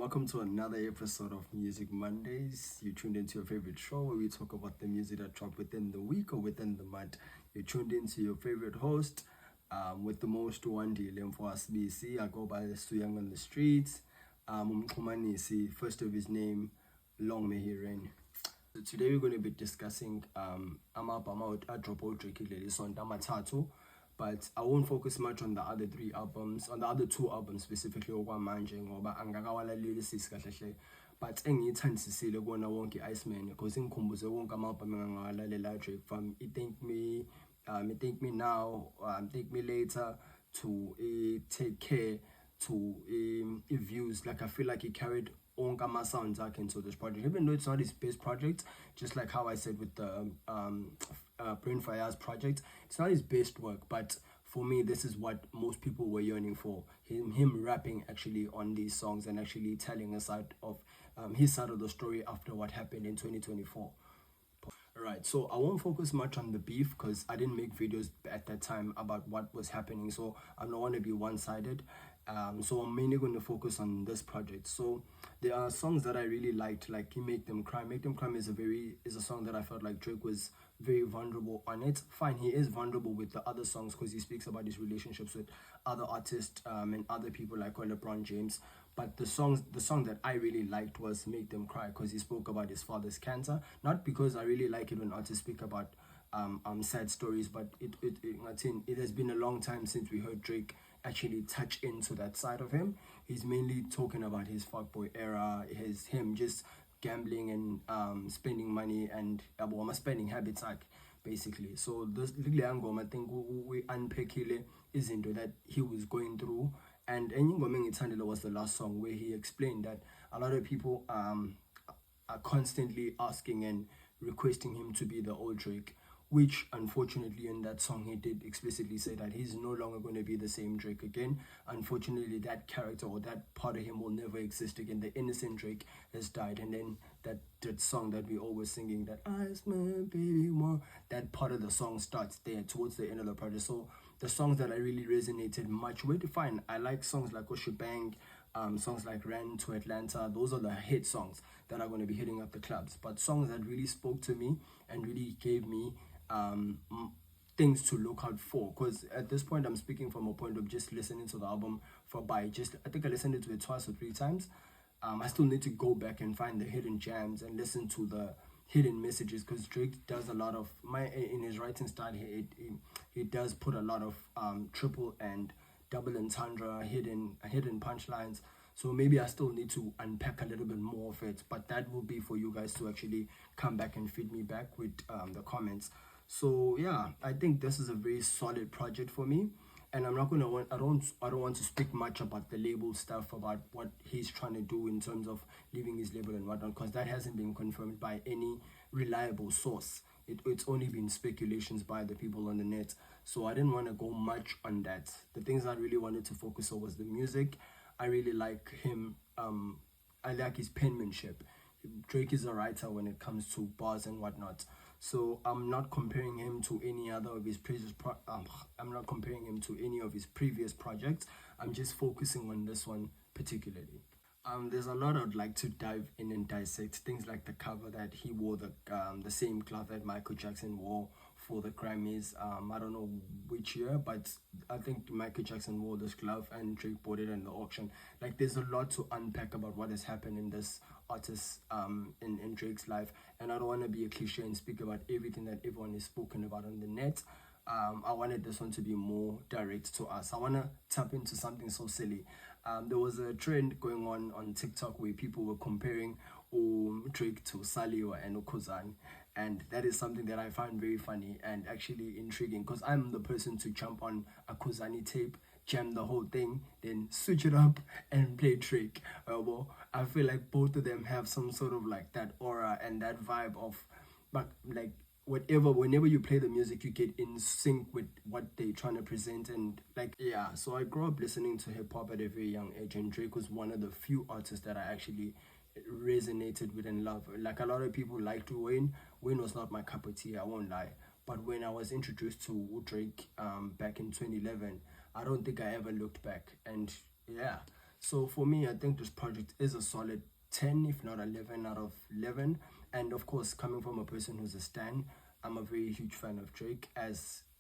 welcome to another episode of Music Mondays. You tuned into your favorite show where we talk about the music that dropped within the week or within the month. You tuned into your favorite host with the most one dealing for us BC. I go by Sujeng on the streets. Umxhumanisi, first of his name, long may he reign. So today we're going to be discussing I drop out Drake on Damatatu. But I won't focus much on the other two albums specifically okwamanje ngoba angakawalalelisi kahle but engiyithandisile kuona wonke Iceman because ngikhumbuze wonke ama-album engangawalalela Drake from It Thank Me, Thank Me Now, Thank Me Later to Take Care to Views. Like I feel like he carried onke ama-sounds akhe into this project, even though it's not his best project, just like how I said with the Brain Fire's project. It's not his best work, but for me this is what most people were yearning for, him rapping actually on these songs and actually telling a side of his side of the story after what happened in 2024. Right, so I won't focus much on the beef because I didn't make videos at that time about what was happening, so I don't want to be one-sided. So I'm mainly going to focus on this project. So there are songs that I really liked, like Make Them Cry. Make Them Cry is a song that I felt like Drake was very vulnerable on it. Fine, he is vulnerable with the other songs because he speaks about his relationships with other artists and other people like LeBron James. But the song that I really liked was Make Them Cry because he spoke about his father's cancer. Not because I really like it when artists speak about sad stories, but it has been a long time since we heard Drake actually touch into that side of him. He's mainly talking about his fuckboy era, him just gambling and spending money and spending habits basically. So this ngoma, I think we unpack izinto that he was going through. And Ngoma Ngithandile was the last song where he explained that a lot of people are constantly asking and requesting him to be the old Drake, which unfortunately in that song he did explicitly say that he's no longer going to be the same Drake again. Unfortunately, that character or that part of him will never exist again. The innocent Drake has died, and then that song that we always singing, that Iceman, baby, more, that part of the song starts there towards the end of the project. So the songs that I really resonated much with, fine, I like songs like Oshibang, songs like Ran to Atlanta. Those are the hit songs that are going to be hitting up the clubs. But songs that really spoke to me and really gave me things to look out for, because at this point I'm speaking from a point of just listening to the album I think I listened to it twice or three times. I still need to go back and find the hidden jams and listen to the hidden messages, because Drake does a lot of in his writing style. He does put a lot of triple and double entendre, hidden punchlines. So maybe I still need to unpack a little bit more of it, but that will be for you guys to actually come back and feed me back with the comments. So yeah, I think this is a very solid project for me, and I don't want to speak much about the label stuff, about what he's trying to do in terms of leaving his label and whatnot, because that hasn't been confirmed by any reliable source. It's only been speculations by the people on the net, so I didn't want to go much on that. The things I really wanted to focus on was the music. I really like him. I like his penmanship. Drake is a writer when it comes to bars and whatnot. So I'm not comparing him to any other of his previous previous projects. I'm just focusing on this one particularly. There's a lot I'd like to dive in and dissect. Things like the cover that he wore, the same glove that Michael Jackson wore for the Grammys. I don't know which year, but I think Michael Jackson wore this glove and Drake bought it in the auction. Like, there's a lot to unpack about what has happened in this artist in Drake's life, and I don't want to be a cliche and speak about everything that everyone is spoken about on the net. I wanted this one to be more direct to us. I want to tap into something so silly. There was a trend going on TikTok where people were comparing Drake to Saliwa and Okozani, and that is something that I find very funny and actually intriguing, because I'm the person to jump on a Kozani tape, jam the whole thing, then switch it up and play Drake. Well, I feel like both of them have some sort of like that aura and that vibe of, but like, whenever you play the music, you get in sync with what they're trying to present. And like, yeah, so I grew up listening to hip-hop at a very young age, and Drake was one of the few artists that I actually resonated with and love. Like, a lot of people liked Wayne was not my cup of tea, I won't lie, but when I was introduced to Drake back in 2011, I don't think I ever looked back. And yeah, So for me, I think this project is a solid 10, if not 11 out of 11. And of course, coming from a person who's a stan, I'm a very huge fan of Drake. I'm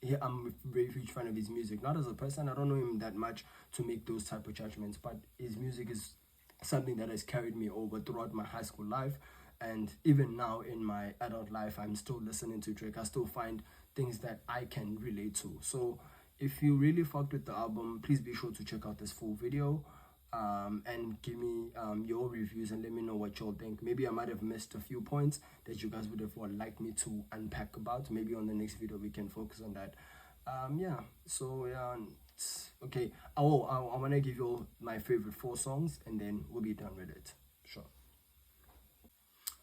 a very huge fan of his music. Not as a person, I don't know him that much to make those type of judgments, but his music is something that has carried me over throughout my high school life. And even now in my adult life, I'm still listening to Drake. I still find things that I can relate to. So if you really fucked with the album, please be sure to check out this full video, and give me your reviews and let me know what y'all think. Maybe I might have missed a few points that you guys would have liked me to unpack about. Maybe on the next video we can focus on that. Yeah, so yeah, okay. I want to give you my favorite 4 songs and then we'll be done with it. Sure.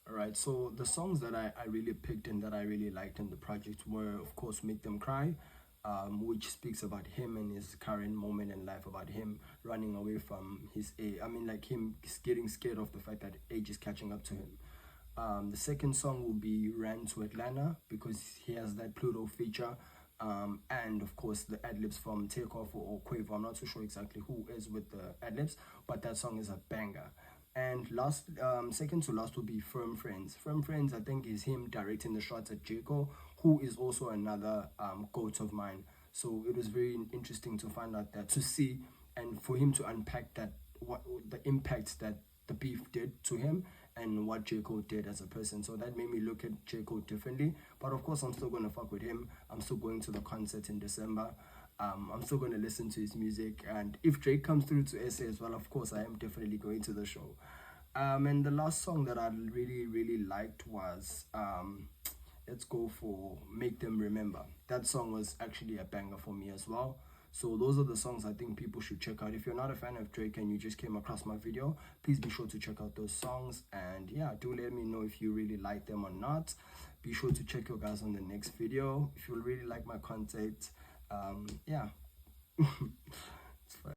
All right, so the songs that I really picked and that I really liked in the project were, of course, Make Them Cry, which speaks about him and his current moment in life, about him running away from his age. I mean, like him getting scared of the fact that age is catching up to him. The second song will be Ran to Atlanta because he has that Pluto feature. And of course, the ad-libs from Takeoff or Quavo. I'm not too sure exactly who is with the ad-libs, but that song is a banger. And second to last will be Firm Friends. Firm Friends, I think, is him directing the shots at J. Cole, who is also another goat of mine. So it was very interesting to find out that, to see, and for him to unpack that, what the impact that the beef did to him and what J. Cole did as a person. So that made me look at J. Cole differently. But of course, I'm still going to fuck with him. I'm still going to the concert in December. I'm still going to listen to his music. And if Drake comes through to SA as well, of course, I am definitely going to the show. And the last song that I really, really liked was, let's go for Make Them Remember. That song was actually a banger for me as well. So those are the songs I think people should check out. If you're not a fan of Drake and you just came across my video, please be sure to check out those songs. And yeah, do let me know if you really like them or not. Be sure to check your guys on the next video. If you really like my content, yeah. It's fine.